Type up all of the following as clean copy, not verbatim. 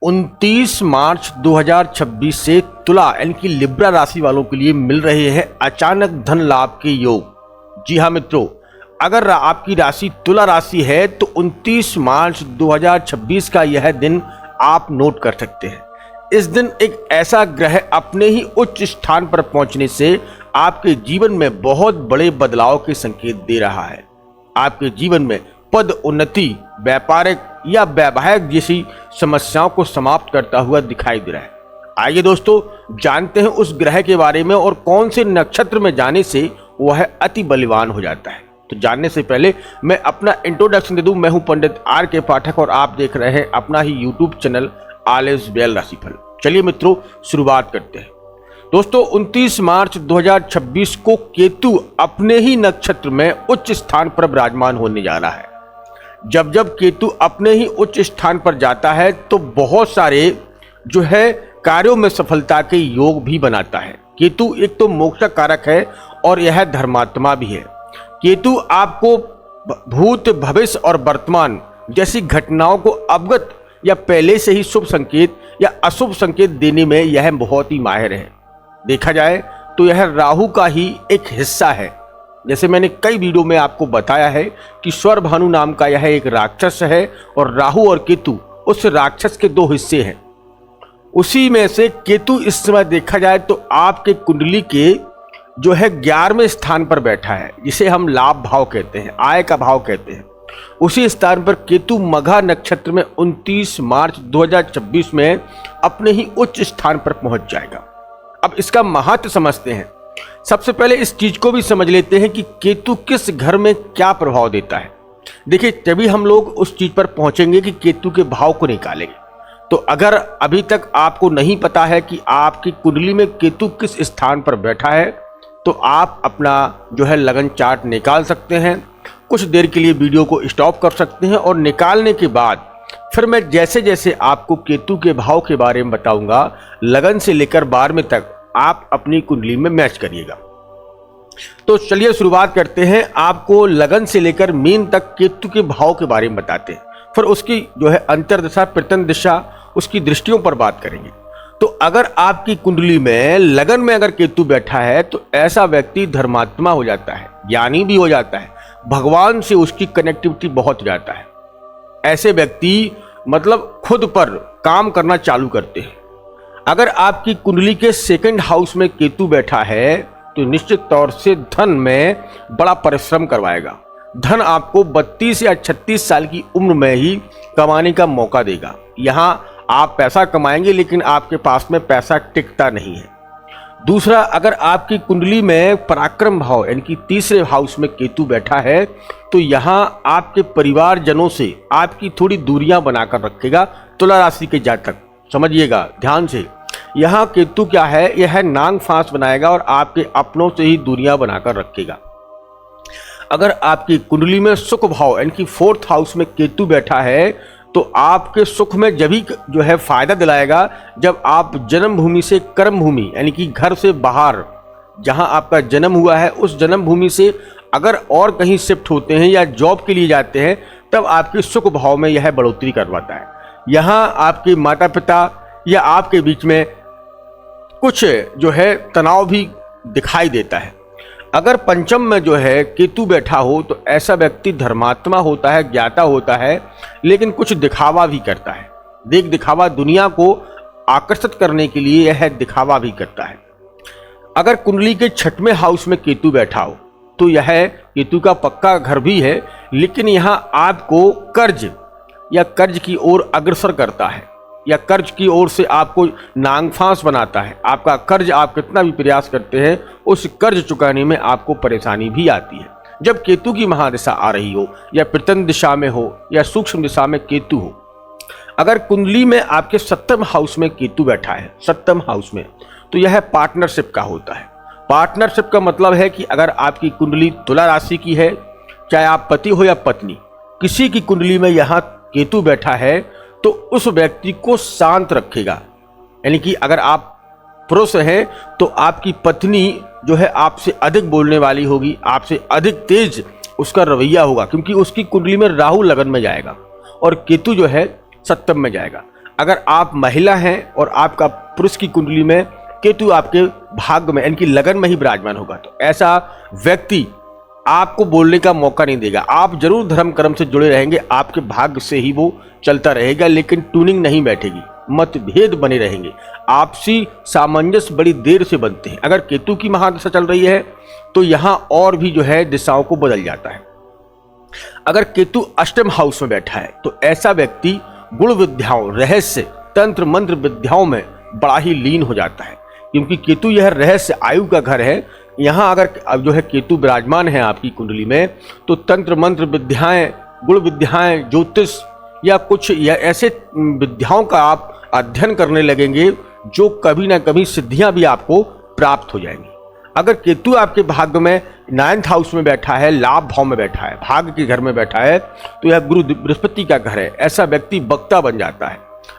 29 मार्च 2026 से तुला यानी कि लिब्रा राशि वालों के लिए मिल रहे हैं अचानक धन लाभ के योग। जी हाँ मित्रों, अगर आपकी राशि तुला राशि है तो 29 मार्च 2026 का यह दिन आप नोट कर सकते हैं। इस दिन एक ऐसा ग्रह अपने ही उच्च स्थान पर पहुंचने से आपके जीवन में बहुत बड़े बदलाव के संकेत दे रहा है। आपके जीवन में पद उन्नति, व्यापारिक या वैवाहिक जैसी समस्याओं को समाप्त करता हुआ दिखाई दे रहा है। आइए दोस्तों जानते हैं उस ग्रह के बारे में और कौन से नक्षत्र में जाने से वह अति बलवान हो जाता है। तो जानने से पहले मैं अपना इंट्रोडक्शन दे दूं। मैं हूं पंडित आर के पाठक और आप देख रहे हैं अपना ही YouTube channel all is well राशिफल। चलिए मित्रों शुरुआत करते हैं। दोस्तों 29 मार्च 2026 को केतु अपने ही नक्षत्र में उच्च स्थान पर विराजमान होने जा रहा है। जब जब केतु अपने ही उच्च स्थान पर जाता है तो बहुत सारे जो है कार्यों में सफलता के योग भी बनाता है। केतु एक तो मोक्ष कारक है और यह धर्मात्मा भी है। केतु आपको भूत, भविष्य और वर्तमान जैसी घटनाओं को अवगत या पहले से ही शुभ संकेत या अशुभ संकेत देने में यह बहुत ही माहिर है। देखा जाए तो यह राहु का ही एक हिस्सा है। जैसे मैंने कई वीडियो में आपको बताया है कि स्वरभानु नाम का यह एक राक्षस है और राहु और केतु उस राक्षस के दो हिस्से हैं। उसी में से केतु इस समय देखा जाए तो आपके कुंडली के जो है 11वें स्थान पर बैठा है, जिसे हम लाभ भाव कहते हैं, आय का भाव कहते हैं। उसी स्थान पर केतु मघा नक्षत्र में 29 मार्च 2026 में अपने ही उच्च स्थान पर पहुंच जाएगा। अब इसका महत्व समझते हैं। सबसे पहले इस चीज को भी समझ लेते हैं कि केतु किस घर में क्या प्रभाव देता है। देखिए तभी हम लोग उस चीज पर पहुंचेंगे कि केतु के भाव को निकालेंगे। तो अगर अभी तक आपको नहीं पता है कि आपकी कुंडली में केतु किस स्थान पर बैठा है तो आप अपना जो है लगन चार्ट निकाल सकते हैं। कुछ देर के लिए वीडियो को स्टॉप कर सकते हैं और निकालने के बाद फिर मैं जैसे जैसे आपको केतु के भाव के बारे में बताऊंगा, लगन से लेकर 12वें तक आप अपनी कुंडली में मैच करिएगा। तो चलिए शुरुआत करते हैं। आपको लगन से लेकर मीन तक केतु के भाव के बारे में बताते हैं, फिर उसकी जो है अंतर्दशा, प्रतन दिशा, उसकी दृष्टियों पर बात करेंगे। तो अगर आपकी कुंडली में लगन में अगर केतु बैठा है तो ऐसा व्यक्ति धर्मात्मा हो जाता है, ज्ञानी भी हो जाता है, भगवान से उसकी कनेक्टिविटी बहुत हो जाता है। ऐसे व्यक्ति मतलब खुद पर काम करना चालू करते हैं। अगर आपकी कुंडली के सेकंड हाउस में केतु बैठा है तो निश्चित तौर से धन में बड़ा परिश्रम करवाएगा। धन आपको 32 या 36 साल की उम्र में ही कमाने का मौका देगा। यहाँ आप पैसा कमाएंगे लेकिन आपके पास में पैसा टिकता नहीं है। दूसरा, अगर आपकी कुंडली में पराक्रम भाव यानी कि तीसरे हाउस में केतु बैठा है तो यहाँ आपके परिवारजनों से आपकी थोड़ी दूरियां बनाकर रखेगा। तुला राशि के जातक समझिएगा ध्यान से, यहाँ केतु क्या है, यह नांग फांस बनाएगा और आपके अपनों से ही दूरियां बनाकर रखेगा। अगर आपकी कुंडली में सुख भाव यानी कि 4th हाउस में केतु बैठा है तो आपके सुख में जब ही जो है फायदा दिलाएगा जब आप जन्म भूमि से कर्म भूमि यानी कि घर से बाहर जहां आपका जन्म हुआ है उस जन्म भूमि से अगर और कहीं शिफ्ट होते हैं या जॉब के लिए जाते हैं तब आपके सुख भाव में यह बढ़ोतरी करवाता है। यहाँ आपके माता पिता या आपके बीच में कुछ जो है तनाव भी दिखाई देता है। अगर पंचम में जो है केतु बैठा हो तो ऐसा व्यक्ति धर्मात्मा होता है, ज्ञाता होता है, लेकिन कुछ दिखावा भी करता है। देख दिखावा, दुनिया को आकर्षित करने के लिए यह दिखावा भी करता है। अगर कुंडली के 6वें हाउस में केतु बैठा हो तो यह केतु का पक्का घर भी है, लेकिन यहाँ आपको कर्ज या कर्ज की ओर अग्रसर करता है या कर्ज की ओर से आपको नांगफांस बनाता है। आपका कर्ज आप कितना भी प्रयास करते हैं उस कर्ज चुकाने में आपको परेशानी भी आती है। जब केतु की महादशा आ रही हो या प्रतन दिशा में हो या सूक्ष्म दिशा में केतु हो। अगर कुंडली में आपके 7वें हाउस में केतु बैठा है, 7वें हाउस में, तो यह पार्टनरशिप का होता है। पार्टनरशिप का मतलब है कि अगर आपकी कुंडली तुला राशि की है, चाहे आप पति हो या पत्नी, किसी की कुंडली में यहाँ केतु बैठा है तो उस व्यक्ति को शांत रखेगा। यानी कि अगर आप पुरुष हैं तो आपकी पत्नी जो है आपसे अधिक बोलने वाली होगी, आपसे अधिक तेज उसका रवैया होगा, क्योंकि उसकी कुंडली में राहु लगन में जाएगा और केतु जो है 7वें में जाएगा। अगर आप महिला हैं और आपका पुरुष की कुंडली में केतु आपके भाग्य में यानी कि लगन में ही विराजमान होगा, तो ऐसा व्यक्ति आपको बोलने का मौका नहीं देगा। आप जरूर धर्म कर्म से जुड़े रहेंगे, आपके भाग्य से ही वो चलता रहेगा, लेकिन ट्यूनिंग नहीं बैठेगी, मतभेद बने रहेंगे, आपसी सामंजस्य बड़ी देर से बनते हैं। अगर केतु की महादशा चल रही है तो यहाँ और भी जो है दिशाओं को बदल जाता है। अगर केतु अष्टम हाउस में बैठा है तो ऐसा व्यक्ति गुण विद्याओं, रहस्य, तंत्र मंत्र विद्याओं में बड़ा ही लीन हो जाता है, क्योंकि केतु यह रहस्य आयु का घर है। यहाँ अगर अब जो है केतु विराजमान है आपकी कुंडली में, तो तंत्र मंत्र विद्याएं, गुण विद्याएं, ज्योतिष या कुछ या ऐसे विद्याओं का आप अध्ययन करने लगेंगे जो कभी ना कभी सिद्धियां भी आपको प्राप्त हो जाएंगी। अगर केतु आपके भाग्य में 9th हाउस में बैठा है, लाभ भाव में बैठा है, भाग्य के घर में बैठा है, तो यह गुरु बृहस्पति का घर है। ऐसा व्यक्ति वक्ता बन जाता है,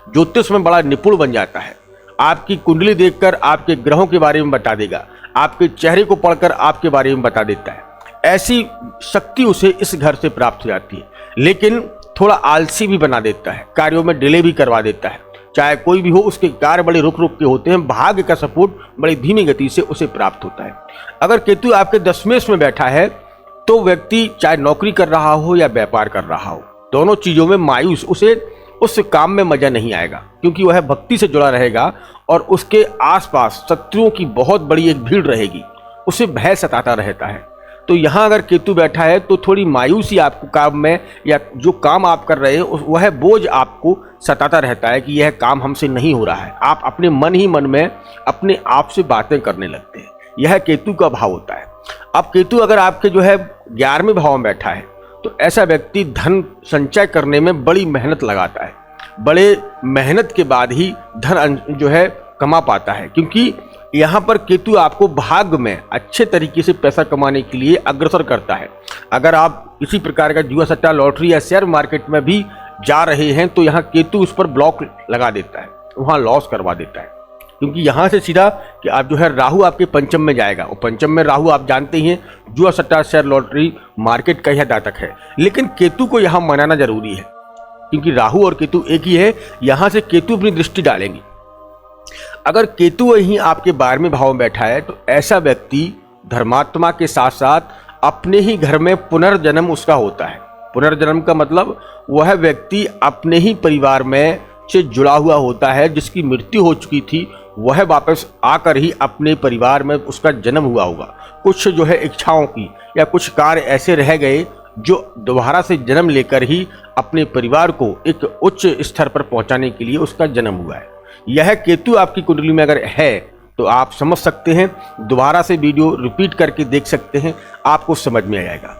ज्योतिष में बड़ा निपुण बन जाता है, आपकी कुंडली देखकर आपके ग्रहों के बारे में बता देगा, आपके चेहरे को पढ़कर आपके बारे में बता देता है। ऐसी शक्ति उसे इस घर से प्राप्त हो जाती है, लेकिन थोड़ा आलसी भी बना देता है, कार्यों में डिले भी करवा देता है। चाहे कोई भी हो, उसके कार्य बड़े रुक रुक के होते हैं, भाग्य का सपोर्ट बड़ी धीमी गति से उसे प्राप्त होता है। अगर केतु आपके 10वें में बैठा है तो व्यक्ति चाहे नौकरी कर रहा हो या व्यापार कर रहा हो, दोनों चीजों में मायूस, उसे उस काम में मजा नहीं आएगा, क्योंकि वह भक्ति से जुड़ा रहेगा और उसके आसपास शत्रुओं की बहुत बड़ी एक भीड़ रहेगी, उसे भय सताता रहता है। तो यहाँ अगर केतु बैठा है तो थोड़ी मायूसी आपको काम में, या जो काम आप कर रहे हैं वह बोझ आपको सताता रहता है कि यह काम हमसे नहीं हो रहा है। आप अपने मन ही मन में अपने आप से बातें करने लगते हैं, यह केतु का भाव होता है। अब केतु अगर आपके जो है 11वें भाव में बैठा है तो ऐसा व्यक्ति धन संचय करने में बड़ी मेहनत लगाता है, बड़े मेहनत के बाद ही धन जो है कमा पाता है, क्योंकि यहाँ पर केतु आपको भाग्य में अच्छे तरीके से पैसा कमाने के लिए अग्रसर करता है। अगर आप किसी प्रकार का जुआ सट्टा, लॉटरी या शेयर मार्केट में भी जा रहे हैं तो यहाँ केतु उस पर ब्लॉक लगा देता है, वहाँ लॉस करवा देता है, क्योंकि यहाँ से सीधा कि आप जो है राहु आपके पंचम में जाएगा, और पंचम में राहु आप जानते ही हैं जुआ सट्टा, शेयर, लॉटरी मार्केट का यह दातक है। लेकिन केतु को यहाँ मनाना जरूरी है, क्योंकि राहु और केतु एक ही है। यहाँ से केतु अपनी दृष्टि डालेंगे। अगर केतु वहीं आपके 12वें भाव में बैठा है तो ऐसा व्यक्ति धर्मात्मा के साथ साथ अपने ही घर में पुनर्जन्म उसका होता है। पुनर्जन्म का मतलब वह व्यक्ति अपने ही परिवार में से जुड़ा हुआ होता है, जिसकी मृत्यु हो चुकी थी वह वापस आकर ही अपने परिवार में उसका जन्म हुआ होगा। कुछ जो है इच्छाओं की या कुछ कार्य ऐसे रह गए जो दोबारा से जन्म लेकर ही अपने परिवार को एक उच्च स्तर पर पहुंचाने के लिए उसका जन्म हुआ है। यह केतु आपकी कुंडली में अगर है तो आप समझ सकते हैं, दोबारा से वीडियो रिपीट करके देख सकते हैं, आपको समझ में आ जाएगा।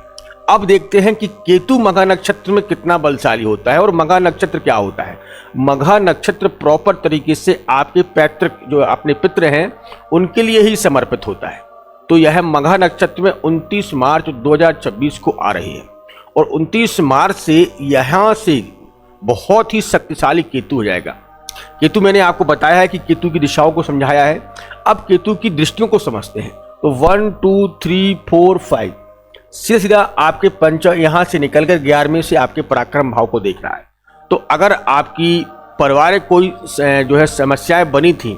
अब देखते हैं कि केतु मघा नक्षत्र में कितना बलशाली होता है और मघा नक्षत्र क्या होता है। मघा नक्षत्र प्रॉपर तरीके से आपके पैतृक जो अपने पितृ हैं उनके लिए ही समर्पित होता है। तो यह मघा नक्षत्र में 29 मार्च 2026 को आ रही है, और 29 मार्च से यहाँ से बहुत ही शक्तिशाली केतु हो जाएगा। केतु मैंने आपको बताया है कि केतु की दिशाओं को समझाया है। अब केतु की दृष्टियों को समझते हैं। तो 1 2 3 4 5 सीधा सीधा आपके पंच यहाँ से निकलकर 11वें से आपके पराक्रम भाव को देख रहा है। तो अगर आपकी पारिवारिक कोई जो है समस्याएं बनी थी,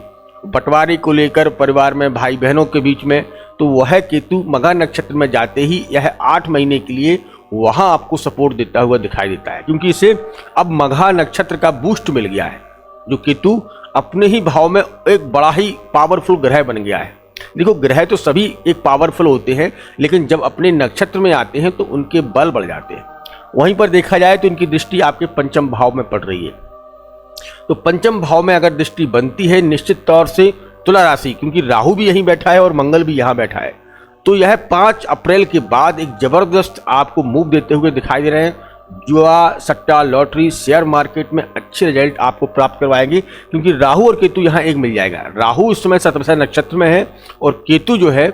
बंटवारे को लेकर परिवार में भाई बहनों के बीच में, तो वह केतु मघा नक्षत्र में जाते ही यह 8 महीने के लिए वहां आपको सपोर्ट देता हुआ दिखाई देता है, क्योंकि इसे अब मघा नक्षत्र का बूस्ट मिल गया है। जो केतु अपने ही भाव में एक बड़ा ही पावरफुल ग्रह बन गया है। देखो, ग्रह तो सभी एक पावरफुल होते हैं, लेकिन जब अपने नक्षत्र में आते हैं तो उनके बल बढ़ जाते हैं। वहीं पर देखा जाए तो इनकी दृष्टि आपके पंचम भाव में पड़ रही है। तो पंचम भाव में अगर दृष्टि बनती है निश्चित तौर से तुला राशि, क्योंकि राहु भी यहीं बैठा है और मंगल भी यहाँ बैठा है, तो यह 5 अप्रैल के बाद एक जबरदस्त आपको मूव देते हुए दिखाई दे रहे हैं। जुआ सट्टा, लॉटरी, शेयर मार्केट में अच्छे रिजल्ट आपको प्राप्त करवाएंगे, क्योंकि राहु और केतु यहाँ एक मिल जाएगा। राहु इस समय शतभिषा नक्षत्र में है और केतु जो है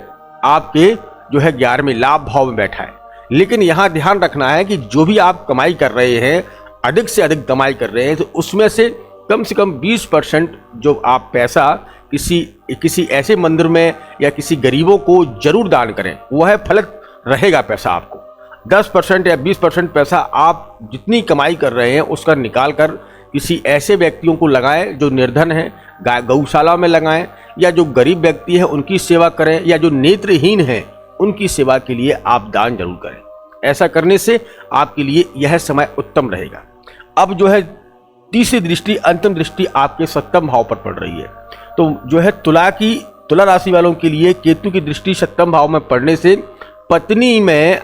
आपके जो है 11वें लाभ भाव में बैठा है। लेकिन यहाँ ध्यान रखना है कि जो भी आप कमाई कर रहे हैं, अधिक से अधिक कमाई कर रहे हैं, तो उसमें से कम 20% जो आप पैसा किसी ऐसे मंदिर में या किसी गरीबों को जरूर दान करें, वह फलित रहेगा पैसा आपको। 10% या 20% पैसा आप जितनी कमाई कर रहे हैं उसका निकाल कर किसी ऐसे व्यक्तियों को लगाएं जो निर्धन हैं, गौशाला में लगाएं, या जो गरीब व्यक्ति है उनकी सेवा करें, या जो नेत्रहीन हैं उनकी सेवा के लिए आप दान जरूर करें। ऐसा करने से आपके लिए यह समय उत्तम रहेगा। अब जो है तीसरी दृष्टि, अंतिम दृष्टि आपके सप्तम भाव पर पड़ रही है। तो जो है तुला राशि वालों के लिए केतु की दृष्टि सप्तम भाव में पड़ने से पत्नी में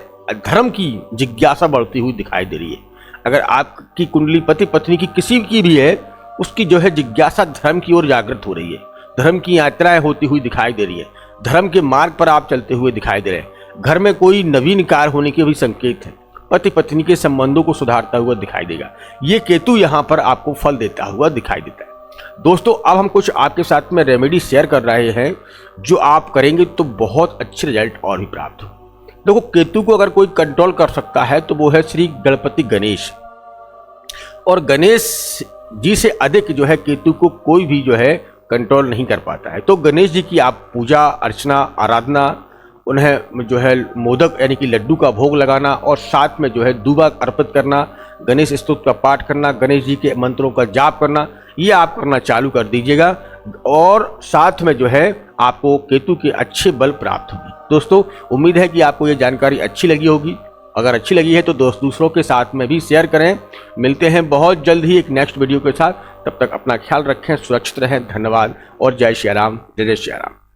धर्म की जिज्ञासा बढ़ती हुई दिखाई दे रही है। अगर आपकी कुंडली पति पत्नी की किसी की भी है, उसकी जो है जिज्ञासा धर्म की ओर जागृत हो रही है। धर्म की यात्राएं होती हुई दिखाई दे रही है। धर्म के मार्ग पर आप चलते हुए दिखाई दे रहे हैं। घर में कोई नवीन कार्य होने के भी संकेत हैं। पति पत्नी के संबंधों को सुधारता हुआ दिखाई देगा। ये केतु यहाँ पर आपको फल देता हुआ दिखाई देता है। दोस्तों, अब हम कुछ आपके साथ में रेमेडी शेयर कर रहे हैं जो आप करेंगे तो बहुत अच्छे रिजल्ट और भी प्राप्त हो। देखो, केतु को अगर कोई कंट्रोल कर सकता है तो वो है श्री गणपति गणेश। और गणेश जी से अधिक जो है केतु को कोई भी जो है कंट्रोल नहीं कर पाता है। तो गणेश जी की आप पूजा अर्चना आराधना, उन्हें जो है मोदक यानी कि लड्डू का भोग लगाना, और साथ में जो है दूबा अर्पित करना, गणेश स्तोत्र का पाठ करना, गणेश जी के मंत्रों का जाप करना, ये आप करना चालू कर दीजिएगा। और साथ में जो है आपको केतु के अच्छे बल प्राप्त होंगे। दोस्तों, उम्मीद है कि आपको ये जानकारी अच्छी लगी होगी। अगर अच्छी लगी है तो दूसरों के साथ में भी शेयर करें। मिलते हैं बहुत जल्द ही एक नेक्स्ट वीडियो के साथ। तब तक अपना ख्याल रखें, सुरक्षित रहें। धन्यवाद और जय श्री राम, जय जय श्री राम।